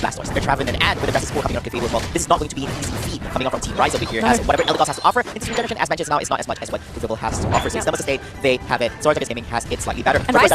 Blastoise. They're traveling in, and with the Justice 4 coming out of Cathedral as well, this is not going to be an easy feat coming out from Team Rise over here, as whatever Eldegoss has to offer in this regeneration, as mentioned now, is not as much as what Cathedral has to offer. So it's double sustain, they have it. Sword Tigers Gaming has it slightly better. And Rise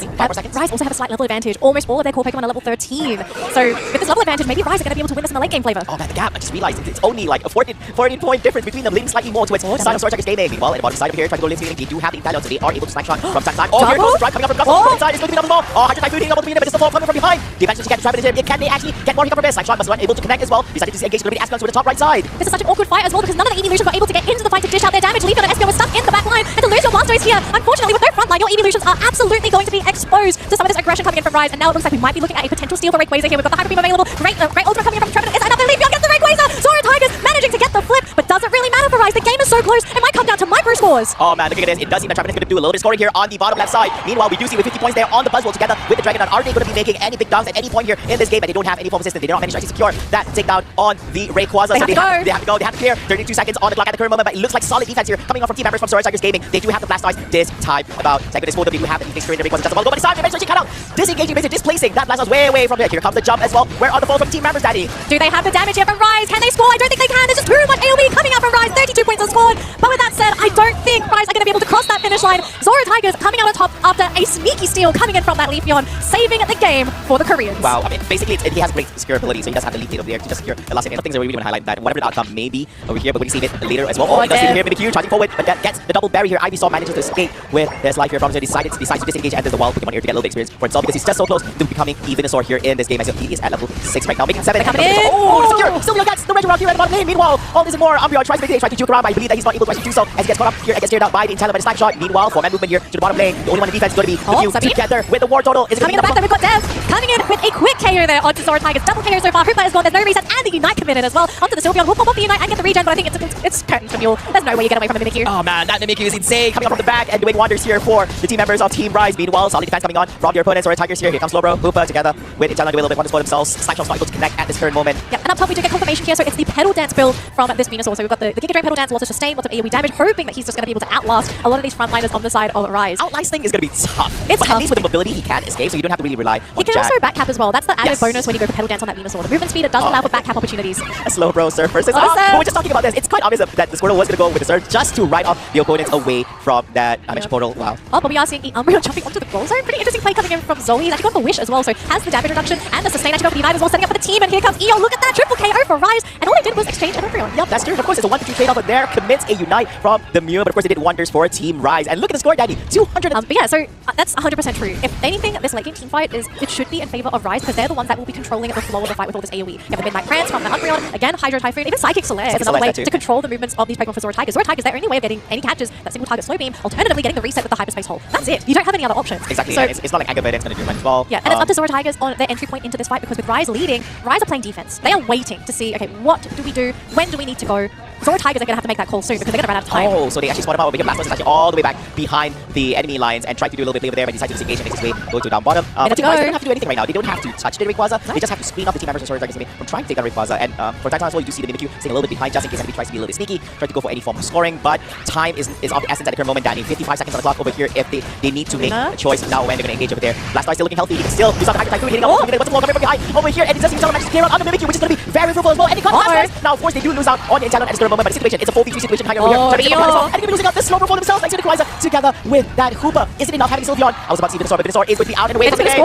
also have a slight level advantage. Almost all of their core Pokemon are level 13. So with this level advantage, maybe Rise are going to be able to win this in the late game flavor. Oh man, the gap, I just realized it's only like a 14 point difference between them, leaning slightly more towards the side of Sword Tigers Gaming. Meanwhile, at the bottom side over here, trying to go Linsky, they do have the Intellion, so they are able to smack shot from time to time. Oh, here goes the drive coming up from Gusto. Inside is going to be double ball. Oh, Hydro Typhoon hitting double but it's the fall coming from behind. The advantage to get trapped into it. Can they actually get more hit from this? Slack shot must not able to connect as well. Decided to engage with the top right side. This is such an awkward fight as well because none of the Evolutions were able to get into the fight to dish out their damage. Leafeon and Espeon were stuck in the back line. And to lose your Blastoise here, unfortunately, with no front line, your Evolutions are absolutely going to be exposed to some of this aggression coming in from Rise. And now it looks like we might be looking at a potential steal for Rayquaza here. We've got the Hyper Beam available. Great Ultra coming in from Trevenant. It's another Leafeon gets the Rayquaza. Zora Tigers managing to get the flip, but does it really matter for Rise? The game is so close, it might come down to micro scores. Oh man, looking at this, it does seem that Trevenant is going to do a little bit of scoring here on the bottom left side. Meanwhile, we do see with 50 points there on the Buzzwole together with the Dragonite. Are they going to be making any big dunks at any point here in this game? And they don't have any form of assistance. They do not manage to secure that takedown on the Rayquaza. They have to go. They have to clear. 32 seconds on the clock at the current moment, but it looks like solid defense here coming on from team members from Sword Tigers Gaming. They do have the Blastoise this time. About second is full. They do have the Extreme Rayquaza. Doesn't go, but it's time eventually cut out. Disengaging, basically displacing that Blastoise way from there. Here comes the jump as well. Where are the falls from team members, Daddy? Do they have the damage here from Rise? Can they score? I don't think they can. There's just too much AoE coming out from Rise. 32 points are scored. But with that said, I don't think Rise are going to be able to cross that finish line. Zora Tigers coming out on top after a sneaky steal coming in from that Leafeon, saving the game for the Koreans. Wow, I mean, basically, he has great secure ability, so he does have the lead over there to just secure the last second. Things that we really want to highlight that whatever the outcome may be over here, but when you see it later as well. Oh, he does see here, Mimikyu charging forward, but that gets the double barrier here. Ivysaur manages to escape with his life here from so decides to disengage and there's the wild Pokemon here to get a little bit experience for himself because he's just so close to becoming a Venusaur here in this game. As he is at level 6 right now, making 7. Oh, secure! Still gets the Regirock here at the bottom lane. Meanwhile, all this and more, Umbreon tries to juke around, but I believe that he's not able to actually do so as he gets caught up here and gets cleared out by the Intellion by the Slack Shot. Meanwhile, 4-man movement here to the bottom lane. The only one in defense is going to be the Mew together with the War Total. Is it coming in the back there? We've got Dev coming in with a quick KO there onto Zora Tigers. Double KO so far. Hoopa is gone. There's no reset, and the Unite committed as well. Onto the Sylveon. We'll pop up the Unite and get the regen, but I think it's curtains from Mule. There's no way you get away from the Mimikyu. Oh man, that Mimikyu is insane. Coming up from the back and doing wonders here for the team members of Team Rise. Meanwhile, solid defense coming on from your opponents. Zora Tigers here. Here comes Slowbro, Hoopa together with Intellion doing a little bit wonders for themselves. Slackshot's not able to connect at this current moment. Yeah, and up top we do get confirmation here, so it's the Petal Dance build from this Venusaur. So we've got the Giga Drain Petal Dance, lots of sustain, lots of AoE damage, hoping that he's just going to be able to outlast a lot of these frontliners on the side of Rise. Outlasting is going to be tough. It's but tough. At least with the mobility, he can escape, so you don't have to really rely on He can Jack. also backcap as well. That's the added bonus when you go for Petal Dance on that Venusaur. The movement speed, it does allow for backcap opportunities. A Slowbro Surf versus but we're just talking about this. It's quite obvious that the Squirtle was going to go with the Surf just to write off the opponents away from that dimension portal. Wow. Oh, but we are seeing the Umbreon jumping onto the goal zone. Pretty interesting play coming in from Zoe. He's actually gone for Wish as well, so has the damage reduction and the sustain actually go for the Unite as well, setting up for the team. And here comes Eon. Look at that triple KO for Rise. And all they did was exchange an Umbreon. Yep, that's true. And of course, it's a 1-2 trade-off, but there commits a Unite from the Mew. But of course, they did wonders for Team Rise. And look at the score, Daddy. 200. But yeah, so that's 100% true. If anything, this late game team fight it should be in favor of Rise because they're the ones that will be controlling the flow of the fight with all this AoE. You have the Midnight Prance from the Umbreon, again, Hydro Typhoon, even Psychic Solaire is another way to control the movements of these Pokemon for Zora Tigers. Zora Tigers, their only way of getting any catches, that single target slow beam, alternatively getting the reset with the Hyperspace Hole. That's it. You don't have any other options. Exactly. So, it's not like Anger Verdant's going to do much as well. Yeah, and it's up to Zora Tigers on their entry point into this fight because with Rise leading, Rise are playing defense. They are waiting to see, okay, what do we do? When do we need to go? Zora Tigers are going to have to make that call soon because they're going to run out of time. Oh, so they actually spot him out over here. Blastoise is actually all the way back behind the enemy lines and tried to do a little bit play over there, but decided to disengage and makes his way go to down bottom. But Team Rise, they don't have to do anything right now. They don't have to touch the Rayquaza. They just have to screen off the team members of Zora Tigers from trying to take down Rayquaza. And for that time as well, you do see the Mimikyu staying a little bit behind just in case enemy tries to be a little bit sneaky, try to go for any form of scoring. But time is of the essence at the current moment. Danny, 55 seconds on the clock over here if they need to make a choice now when they're going to engage over there. Blastoise still looking healthy. He can still do something. Typhoon hitting up. What's the ball coming from behind over here? And it does seem to manage to clear out on the Mimikyu, which is going to be very fruitful as well. And he got Blastoise. Now, of course, they do lose out on the Intellion at this current moment, but the situation, it's a 4v3 situation behind over here. Trying to get well. And they're losing out the Slowbro for themselves. Thanks to the Rayquaza together with that Hoopa. Is it enough having Sylveon? I was about to see Venusaur, but Venusaur is going to be out and away from the game.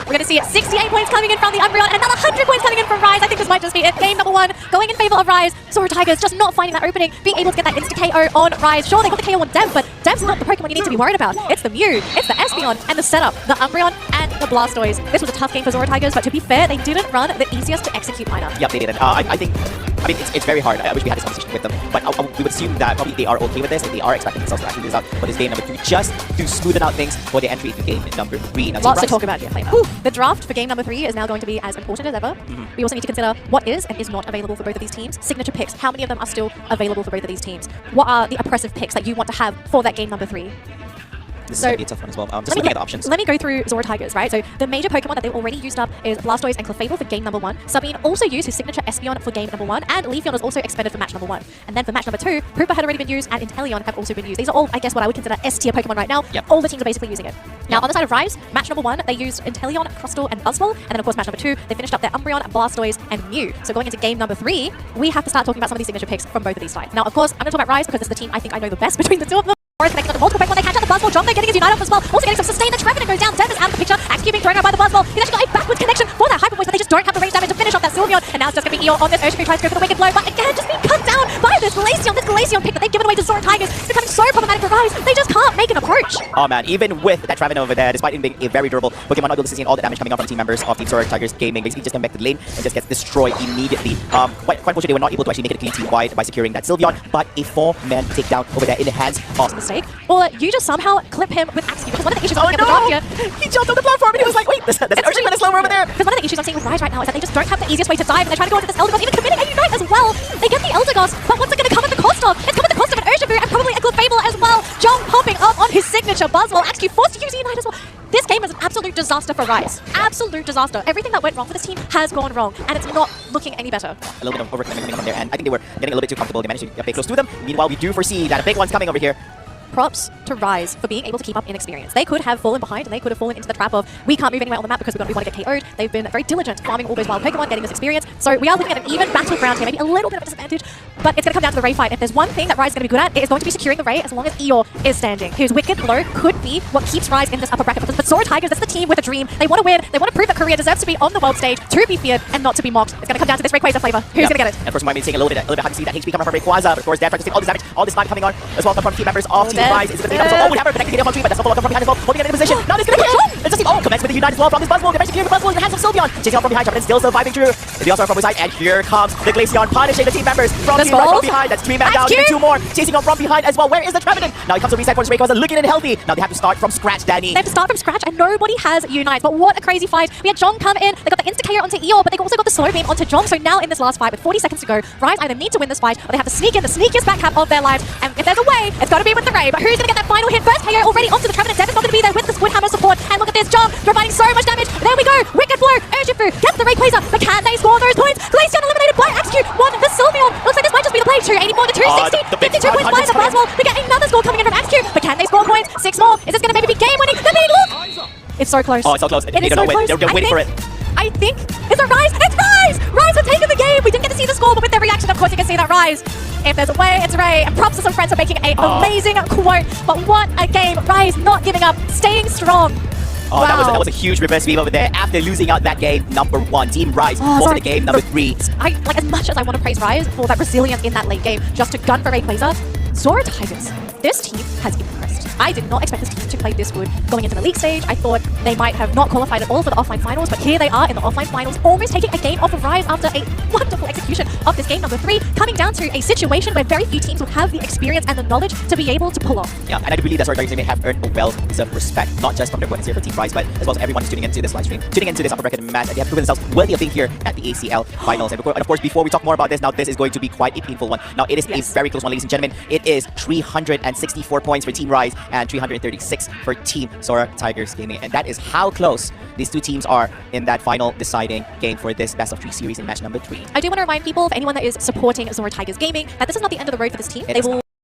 We're going to see 68 points coming in from the Umbreon and another 100 points coming in from Rise. I think this might just be it. Game number 1 going in favor of Rise. Zora Tigers just not finding that opening, being able to get that insta-KO on Rise. Sure, they got the KO on Dev, but Dev's not the Pokemon you need to be worried about. It's the Mew, it's the Espeon, and the setup, the Umbreon and the Blastoise. This was a tough game for Zora Tigers, but to be fair, they didn't run the easiest to execute lineup. Yep, they didn't. I think it's very hard. I wish we had this conversation with them, but we would assume that probably they are okay with this and they are expecting themselves to actually lose out for this game number 3 just to smoothen out things for the entry into game number 3. Now, lots to talk about here. The draft for game number 3 is now going to be as important as ever. We also need to consider what is and is not available for both of these teams. Signature picks, how many of them are still available for both of these teams? What are the oppressive picks that you want to have for that game number 3? This is So going to be a tough one as well. Just looking at the options. let me go through Zora Tigers, right? So the major Pokemon that they've already used up is Blastoise and Clefable for game number 1. Sabine also used his signature Espeon for game number 1, and Leafeon was also expended for match number 1. And then for match number 2, Hoopa had already been used, and Inteleon have also been used. These are all, I guess, what I would consider S tier Pokemon right now. Yep. All the teams are basically using it. Now, Yep. on the side of Rise, match number 1, they used Inteleon, Crustle, and Buzzwole. And then, of course, match number 2, they finished up their Umbreon, Blastoise, and Mew. So going into game number 3, we have to start talking about some of these signature picks from both of these fights. Now, of course, I'm going to talk about Rise because it's the team I think I know the best between the two of them. Forest connecting onto multiple Pokemon, they catch out the Buzzwole. John, they're getting his Unite off as well. Also getting some sustain. The Trevenant goes down. Dev is out of the picture. Axe Cube being thrown out by the Buzzwole. He's actually got a backwards connection for that Hyper Voice, but they just don't have the range damage to finish off that Sylveon. And now it's just going to be Eeyore on this. Urshifu tries to go for the Wicked Blow, but again, just being cut down by this Glaceon. This Glaceon pick that they've given away to Zora Tigers is becoming so problematic for Rise. They just can't make an approach. Oh man, even with that Trevenant over there, despite him being a very durable Pokemon, not able to see all the damage coming out from the team members of Team Zora Tigers Gaming, basically just come back to the lane and just gets destroyed immediately. Quite unfortunately, they were not able to actually make it a clean team-wide by securing that Sylveon, but a 4-man takedown over there in the hands of Mistake. Or you just somehow clip him with Axe Cube, because one of the issues I'm Oh seeing at the draft no! here. He jumped on the platform and he was like, wait, there's an Urshifu and a Slower over there! Because one of the issues I'm seeing with Rise right now is that they just don't have the easiest way to dive, and they're trying to go into this Eldegoss, even committing a Unite as well. They get the Eldegoss, but what's it going to come at the cost of? It's coming at the cost of an Urshifu and probably a Clefable as well. John popping up on his signature Buzzwole. Axe Cube forced to use Unite as well. This game is an absolute disaster for Rise. Absolute disaster. Everything that went wrong for this team has gone wrong, and it's not looking any better. A little bit of overcommitment coming from there, and I think they were getting a little bit too comfortable. They managed to get very close to them. Meanwhile, we do foresee that a big one's coming over here. Props to Rise for being able to keep up in experience. They could have fallen behind, and they could have fallen into the trap of we can't move anywhere on the map because we want to get KO'd. They've been very diligent farming all those wild Pokemon, getting this experience. So we are looking at an even battleground here, maybe a little bit of a disadvantage, but it's going to come down to the Ray fight. If there's one thing that Rise is going to be good at, it is going to be securing the Ray as long as Eeyore is standing. Whose Wicked Blow could be what keeps Rise in this upper bracket. But Zora Tigers, that's the team with a dream. They want to win. They want to prove that Korea deserves to be on the world stage, to be feared and not to be mocked. It's going to come down to this Rayquaza flavor. Who's going to get it? And of course, we might be seeing a little bit hard to see that HP coming from Rayquaza, but of course, they're trying to take all this damage, all this fight coming on as well from team members of Team Dev. Rise. Is it going to be we have her connecting from tree, but that's not from behind as well. Holding it in position. Now this is going to kill. It's just commence with the Unite as well from this Buzzwole. They managed to clear the Buzzwole in the hands of Sylveon. Chasing out from behind, but still surviving through. The also from behind, and here comes the Glaceon punishing the team members from Team Rise from behind. That's 3 man down, even 2 more. Chasing out from behind as well. Where is the Trevenant? Now he comes to reset for his Rayquaza, looking unhealthy. Now they have to start from scratch, Danny. They have to start from scratch, and nobody has Unite. But what a crazy fight. We had Jong come in. They got the Insta-KO onto Eeyore, but they also got the Slow Beam onto Jong. So now in this last fight, with 40 seconds to go, Rise either need to win this fight, or they have to sneak in the sneakiest back cap of their lives. And if there's a way, it's got to be with the Ray. But who's going to get that final hit? First KO already onto the Trevenant. Dev is not going to be there with the Squidhammer support. And look at this, Jong providing so much damage. There we go. Wicked Blow. Urshifu gets the Rayquaza. But can they score those points? Glaceon eliminated by Axe Cube. Won the Sylveon. Looks like this might just be the play. 284 to 260. 52 points by the Buzzwole. We get another score coming in from Axe Cube. But can they score points? 6 more. Is this going to maybe be game winning? The lead, look! It's so close. Oh, it's so close. It is so close. They're waiting for it. I think it's a Rise. It's Rise! Rise have taken the game. We didn't get to see the score, but with their reaction, of course, you can see that Rise. If there's a way, it's Ray. And props to some friends for making an amazing quote. But what a game. Rise not giving up, staying strong. Oh, Wow. that was a huge reverse sweep over there after losing out that game number 1. Team Rise also the game number 3. Like as much as I want to praise Rise for that resilience in that late game, just to gun for Rayquaza, Zora Tigers, this team has impressed. I did not expect this team to play this good going into the league stage. I thought they might have not qualified at all for the offline finals, but here they are in the offline finals, almost taking a game off of Rise after a wonderful execution of this game number 3, coming down to a situation where very few teams will have the experience and the knowledge to be able to pull off. Yeah, and I do believe that Zora Tigers may have earned a well-deserved respect, not just from their opponents here for Team Rise, but as well as everyone who's tuning into this live stream, tuning into this upper bracket match, and they have proven themselves worthy of being here at the ACL finals. And of course, before we talk more about this, now this is going to be quite a painful one. Now it is a very close one, ladies and gentlemen. It is 364 points for Team Rise and 336 for Team Zora Tigers Gaming, and that is how close these two teams are in that final deciding game for this best of 3 series in match number 3. I do want to remind people, for anyone that is supporting Zora Tigers Gaming, that this is not the end of the road for this team. They will